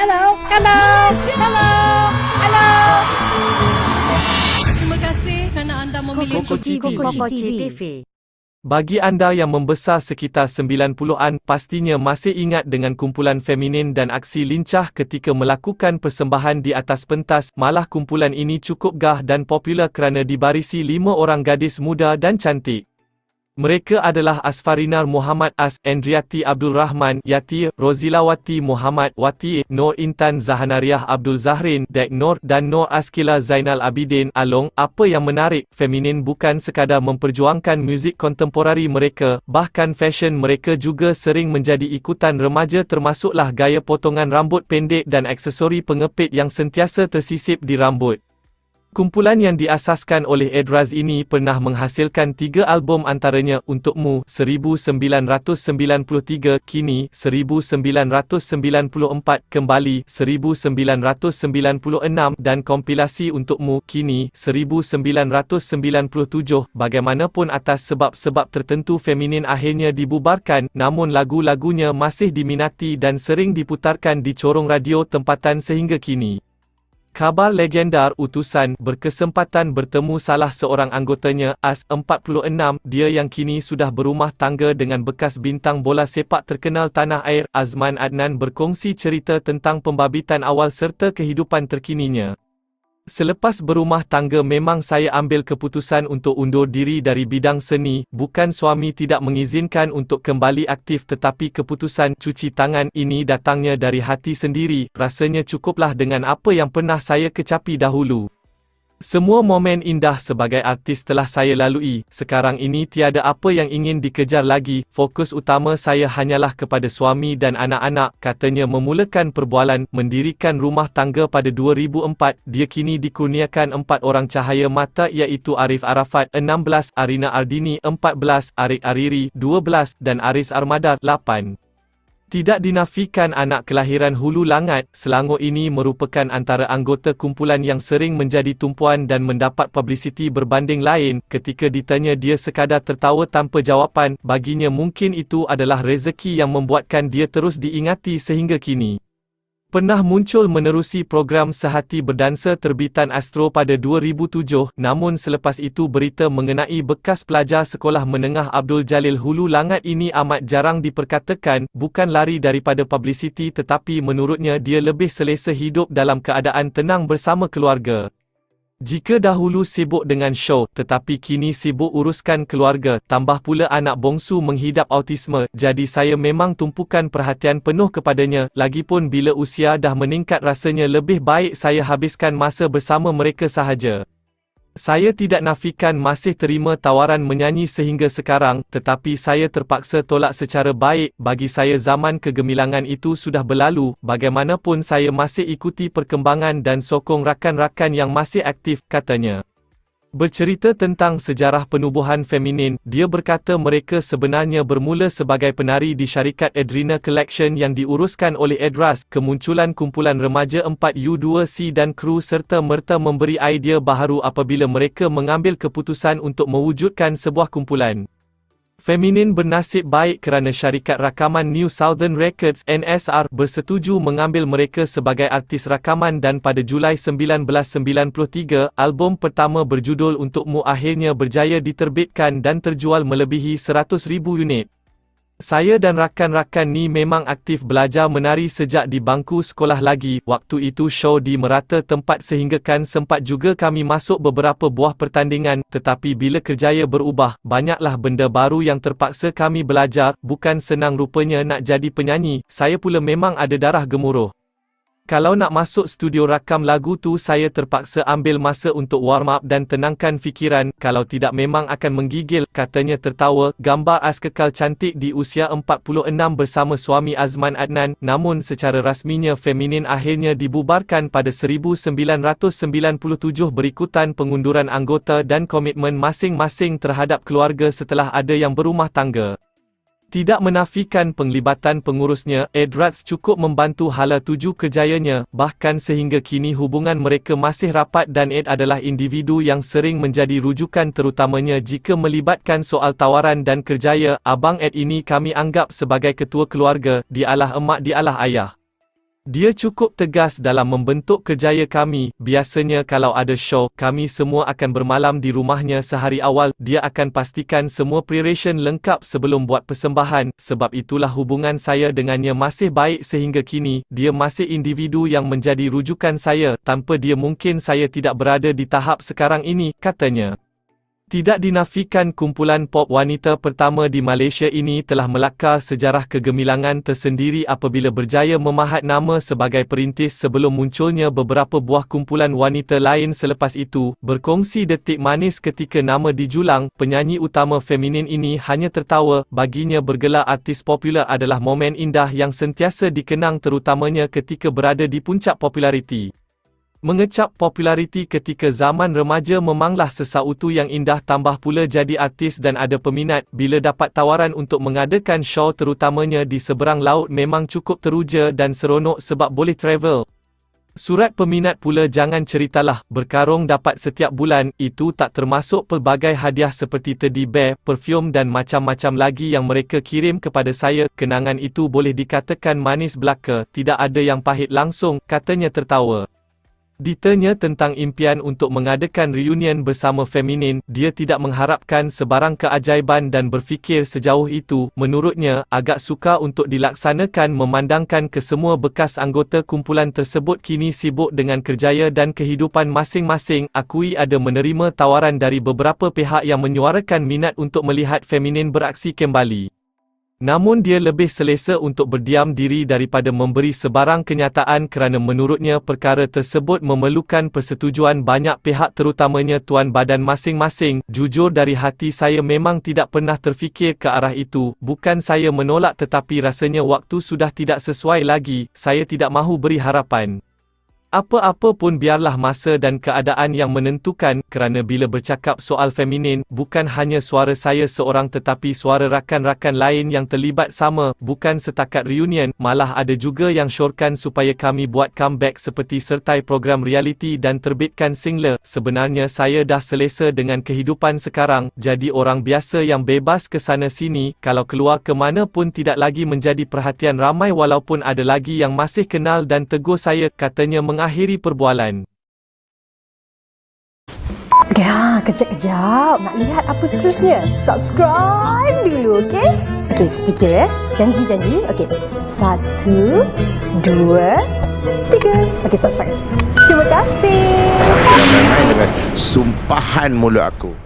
Hello. Hello. Hello. Hello. Terima kasih kerana anda memilih Koko TV. Bagi anda yang membesar sekitar 90-an, pastinya masih ingat dengan kumpulan feminin dan aksi lincah ketika melakukan persembahan di atas pentas. Malah kumpulan ini cukup gah dan popular kerana dibarisi 5 orang gadis muda dan cantik. Mereka adalah Asfarinar Muhammad As, Endriati Abdul Rahman Yati, Rozilawati Muhammad Wati, Nur Intan Zahanariah Abdul Zahrin Dek Nur dan Nur Askila Zainal Abidin Along. Apa yang menarik, feminin bukan sekadar memperjuangkan muzik kontemporari mereka, bahkan fashion mereka juga sering menjadi ikutan remaja, termasuklah gaya potongan rambut pendek dan aksesori pengepit yang sentiasa tersisip di rambut. Kumpulan yang diasaskan oleh Edraz ini pernah menghasilkan 3 album, antaranya Untukmu 1993, Kini 1994, Kembali 1996 dan kompilasi Untukmu Kini 1997. Bagaimanapun atas sebab-sebab tertentu feminin akhirnya dibubarkan, namun lagu-lagunya masih diminati dan sering diputarkan di corong radio tempatan sehingga kini. Khabar legendar utusan berkesempatan bertemu salah seorang anggotanya, As, 46, dia yang kini sudah berumah tangga dengan bekas bintang bola sepak terkenal tanah air, Azman Adnan, berkongsi cerita tentang pembabitan awal serta kehidupan terkininya. Selepas berumah tangga memang saya ambil keputusan untuk undur diri dari bidang seni, bukan suami tidak mengizinkan untuk kembali aktif, tetapi keputusan cuci tangan ini datangnya dari hati sendiri, rasanya cukuplah dengan apa yang pernah saya kecapi dahulu. Semua momen indah sebagai artis telah saya lalui, sekarang ini tiada apa yang ingin dikejar lagi, fokus utama saya hanyalah kepada suami dan anak-anak, katanya memulakan perbualan, mendirikan rumah tangga pada 2004, dia kini dikurniakan 4 orang cahaya mata iaitu Arif Arafat 16, Arina Ardini 14, Arik Ariri 12 dan Aris Armada 8. Tidak dinafikan anak kelahiran Hulu Langat, Selangor ini merupakan antara anggota kumpulan yang sering menjadi tumpuan dan mendapat publicity berbanding lain. Ketika ditanya, dia sekadar tertawa tanpa jawapan, baginya mungkin itu adalah rezeki yang membuatkan dia terus diingati sehingga kini. Pernah muncul menerusi program Sehati Berdansa terbitan Astro pada 2007, namun selepas itu berita mengenai bekas pelajar sekolah menengah Abdul Jalil Hulu Langat ini amat jarang diperkatakan, bukan lari daripada publicity tetapi menurutnya dia lebih selesa hidup dalam keadaan tenang bersama keluarga. Jika dahulu sibuk dengan show, tetapi kini sibuk uruskan keluarga, tambah pula anak bongsu menghidap autisme, jadi saya memang tumpukan perhatian penuh kepadanya, lagipun bila usia dah meningkat rasanya lebih baik saya habiskan masa bersama mereka sahaja. Saya tidak nafikan masih terima tawaran menyanyi sehingga sekarang, tetapi saya terpaksa tolak secara baik, bagi saya zaman kegemilangan itu sudah berlalu, bagaimanapun saya masih ikuti perkembangan dan sokong rakan-rakan yang masih aktif, katanya. Bercerita tentang sejarah penubuhan feminin, dia berkata mereka sebenarnya bermula sebagai penari di syarikat Adrina Collection yang diuruskan oleh Edraz. Kemunculan kumpulan remaja 4U2C dan kru serta merta memberi idea baharu apabila mereka mengambil keputusan untuk mewujudkan sebuah kumpulan. Feminin bernasib baik kerana syarikat rakaman New Southern Records (NSR) bersetuju mengambil mereka sebagai artis rakaman dan pada Julai 1993, album pertama berjudul Untukmu akhirnya berjaya diterbitkan dan terjual melebihi 100,000 unit. Saya dan rakan-rakan ni memang aktif belajar menari sejak di bangku sekolah lagi, waktu itu show di merata tempat sehinggakan sempat juga kami masuk beberapa buah pertandingan, tetapi bila kerjaya berubah, banyaklah benda baru yang terpaksa kami belajar, bukan senang rupanya nak jadi penyanyi, saya pula memang ada darah gemuruh. Kalau nak masuk studio rakam lagu tu saya terpaksa ambil masa untuk warm up dan tenangkan fikiran, kalau tidak memang akan menggigil, katanya tertawa. Gambar As kekal cantik di usia 46 bersama suami Azman Adnan, namun secara rasminya feminin akhirnya dibubarkan pada 1997 berikutan pengunduran anggota dan komitmen masing-masing terhadap keluarga setelah ada yang berumah tangga. Tidak menafikan penglibatan pengurusnya, Edraz cukup membantu hala tuju kerjayanya, bahkan sehingga kini hubungan mereka masih rapat dan Ed adalah individu yang sering menjadi rujukan terutamanya jika melibatkan soal tawaran dan kerjaya. Abang Ed ini kami anggap sebagai ketua keluarga, dialah emak dialah ayah. Dia cukup tegas dalam membentuk kerjaya kami. Biasanya kalau ada show, kami semua akan bermalam di rumahnya sehari awal. Dia akan pastikan semua preparation lengkap sebelum buat persembahan. Sebab itulah hubungan saya dengannya masih baik sehingga kini. Dia masih individu yang menjadi rujukan saya. Tanpa dia mungkin saya tidak berada di tahap sekarang ini, katanya. Tidak dinafikan kumpulan pop wanita pertama di Malaysia ini telah melakar sejarah kegemilangan tersendiri apabila berjaya memahat nama sebagai perintis sebelum munculnya beberapa buah kumpulan wanita lain selepas itu. Berkongsi detik manis ketika nama dijulang, penyanyi utama feminin ini hanya tertawa. Baginya bergelar artis popular adalah momen indah yang sentiasa dikenang terutamanya ketika berada di puncak populariti. Mengecap populariti ketika zaman remaja memanglah sesuatu yang indah, tambah pula jadi artis dan ada peminat. Bila dapat tawaran untuk mengadakan show terutamanya di seberang laut memang cukup teruja dan seronok sebab boleh travel. Surat peminat pula jangan ceritalah, berkarung dapat setiap bulan. Itu tak termasuk pelbagai hadiah seperti teddy bear, perfum dan macam-macam lagi yang mereka kirim kepada saya. Kenangan itu boleh dikatakan manis belaka, tidak ada yang pahit langsung, katanya tertawa. Ditanya tentang impian untuk mengadakan reunion bersama feminin, dia tidak mengharapkan sebarang keajaiban dan berfikir sejauh itu. Menurutnya, agak sukar untuk dilaksanakan memandangkan kesemua bekas anggota kumpulan tersebut kini sibuk dengan kerjaya dan kehidupan masing-masing. Akui ada menerima tawaran dari beberapa pihak yang menyuarakan minat untuk melihat feminin beraksi kembali. Namun dia lebih selesa untuk berdiam diri daripada memberi sebarang kenyataan kerana menurutnya perkara tersebut memerlukan persetujuan banyak pihak terutamanya tuan badan masing-masing. Jujur dari hati saya memang tidak pernah terfikir ke arah itu. Bukan saya menolak tetapi rasanya waktu sudah tidak sesuai lagi. Saya tidak mahu beri harapan. Apa-apa pun biarlah masa dan keadaan yang menentukan, kerana bila bercakap soal feminin, bukan hanya suara saya seorang tetapi suara rakan-rakan lain yang terlibat sama. Bukan setakat reunion, malah ada juga yang syorkan supaya kami buat comeback seperti sertai program reality dan terbitkan single. Sebenarnya saya dah selesa dengan kehidupan sekarang, jadi orang biasa yang bebas ke sana sini. Kalau keluar ke mana pun tidak lagi menjadi perhatian ramai walaupun ada lagi yang masih kenal dan tegur saya, katanya mengakhiri perbualan. Ya, kejap-kejap. Nak lihat apa seterusnya? Subscribe dulu, okey? Okey, sedikit ya. Janji. Okey. 1, 2, 3. Okey, subscribe. Terima kasih. Jangan main-main dengan sumpahan mulut aku.